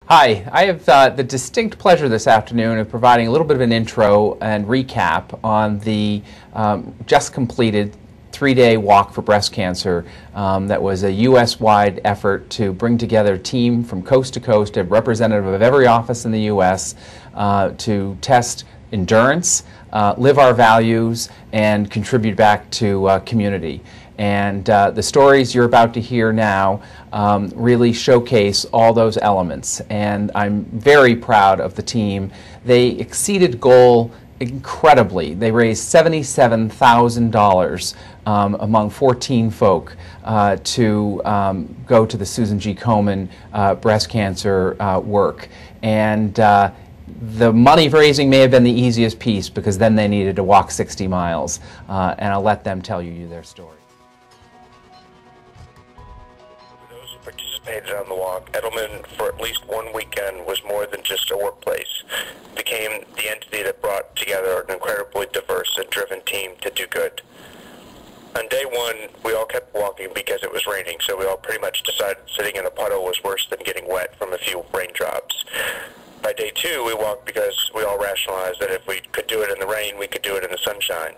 Hi, I have the distinct pleasure this afternoon of providing a little bit of an intro and recap on the just completed 3-day walk for breast cancer that was a U.S.-wide effort to bring together a team from coast to coast, a representative of every office in the U.S. To test endurance, live our values, and contribute back to community. And the stories you're about to hear now really showcase all those elements. And I'm very proud of the team. They exceeded goal incredibly. They raised $77,000 among 14 folk to go to the Susan G. Komen breast cancer work. And the money raising may have been the easiest piece, because then they needed to walk 60 miles. And I'll let them tell you their story. Participated on the walk, Edelman for at least one weekend was more than just a workplace. It became the entity that brought together an incredibly diverse and driven team to do good. On day one, we all kept walking because it was raining, so we all pretty much decided sitting in a puddle was worse than getting wet from a few raindrops. By day two, we walked because we all rationalized that if we could do it in the rain, we could do it in the sunshine.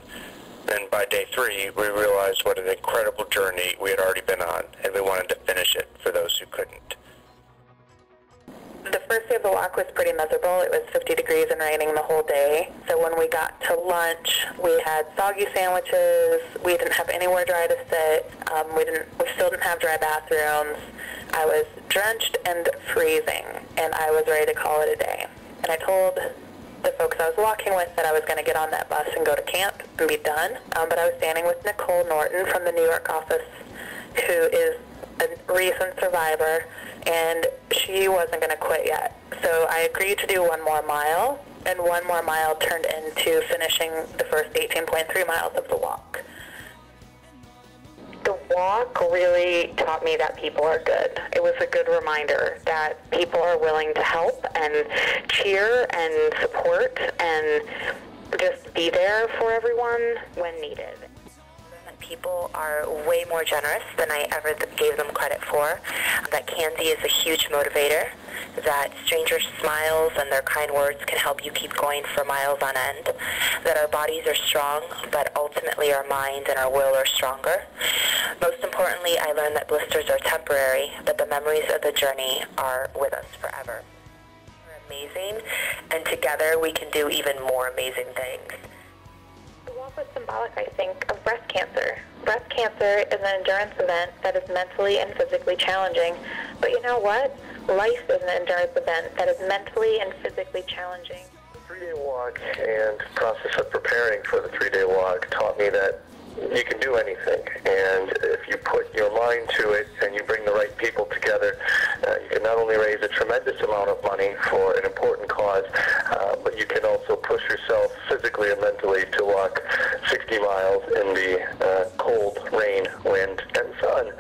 And by day three, we realized what an incredible journey we had already been on, and we wanted to finish it for those who couldn't. The first day of the walk was pretty miserable. It was 50 degrees and raining the whole day. So when we got to lunch, we had soggy sandwiches. We didn't have anywhere dry to sit. We still didn't have dry bathrooms. I was drenched and freezing, and I was ready to call it a day. And I told the folks I was walking with that I was going to get on that bus and go to camp and be done. But I was standing with Nicole Norton from the New York office, who is a recent survivor, and she wasn't going to quit yet. So I agreed to do one more mile, and one more mile turned into finishing the first 18.3 miles of the walk. The walk really taught me that people are good. It was a good reminder that people are willing to help and cheer and support and just be there for everyone when needed. People are way more generous than I ever gave them credit for. That candy is a huge motivator. That strangers' smiles and their kind words can help you keep going for miles on end. That our bodies are strong, but ultimately our mind and our will are stronger. Most importantly, I learned that blisters are temporary, but the memories of the journey are with us forever. We're amazing, and together we can do even more amazing things. The walk was symbolic, I think, of breast cancer. Breast cancer is an endurance event that is mentally and physically challenging. But you know what? Life is an endurance event that is mentally and physically challenging. The 3-day walk and process of preparing for the 3-day walk taught me that you can do anything, and if you put your mind to it and you bring the right people together, you can not only raise a tremendous amount of money for an important cause, but you can also push yourself physically and mentally to walk 60 miles in the cold, rain, wind, and sun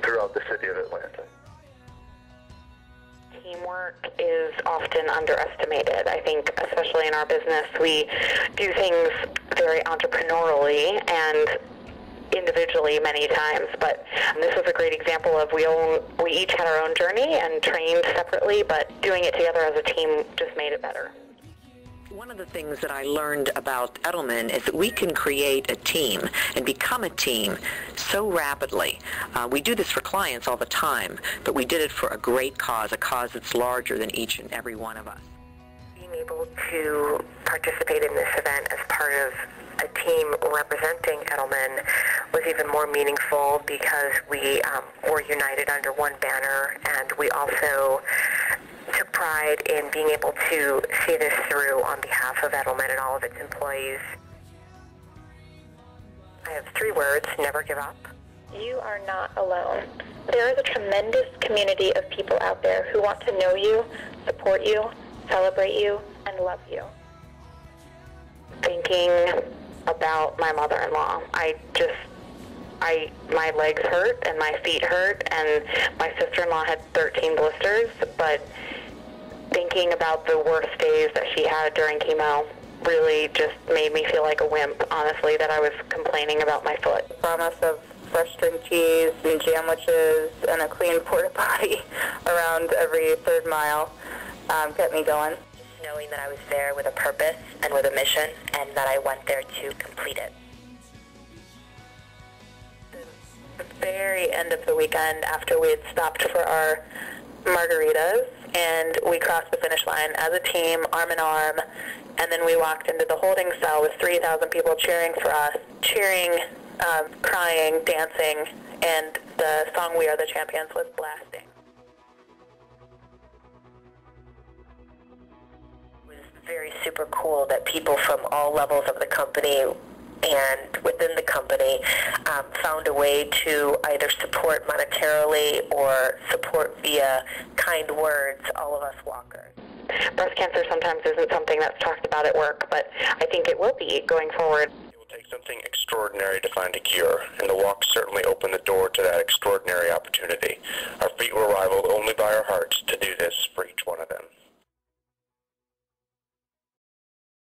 throughout the city of Atlanta. Teamwork is often underestimated. I think, especially in our business, we do things very entrepreneurially and individually many times, but this was a great example of we each had our own journey and trained separately, but doing it together as a team just made it better. One of the things that I learned about Edelman is that we can create a team and become a team so rapidly. We do this for clients all the time, but we did it for a great cause, a cause that's larger than each and every one of us. Being able to participate in this event as part of a team representing Edelman was even more meaningful because we were united under one banner, and we also took pride in being able to see this through on behalf of Edelman and all of its employees. I have 3 words: never give up. You are not alone. There is a tremendous community of people out there who want to know you, support you, celebrate you, and love you. Thinking about my mother-in-law, my legs hurt and my feet hurt, and my sister-in-law had 13 blisters, but thinking about the worst days that she had during chemo really just made me feel like a wimp, honestly, that I was complaining about my foot. The promise of fresh string cheese and jamwiches and a clean porta potty around every third mile kept me going. Knowing that I was there with a purpose and with a mission, and that I went there to complete it. The very end of the weekend, after we had stopped for our margaritas, and we crossed the finish line as a team, arm in arm, and then we walked into the holding cell with 3,000 people cheering for us, crying, dancing, and the song "We Are the Champions" was blasting. It was very super cool that people from all levels of the company and within the company found a way to either support monetarily or support via kind words all of us walkers. Breast cancer sometimes isn't something that's talked about at work, but I think it will be going forward. It will take something extraordinary to find a cure, and the walk certainly opened the door to that extraordinary opportunity. Our feet were rivaled only by our hearts to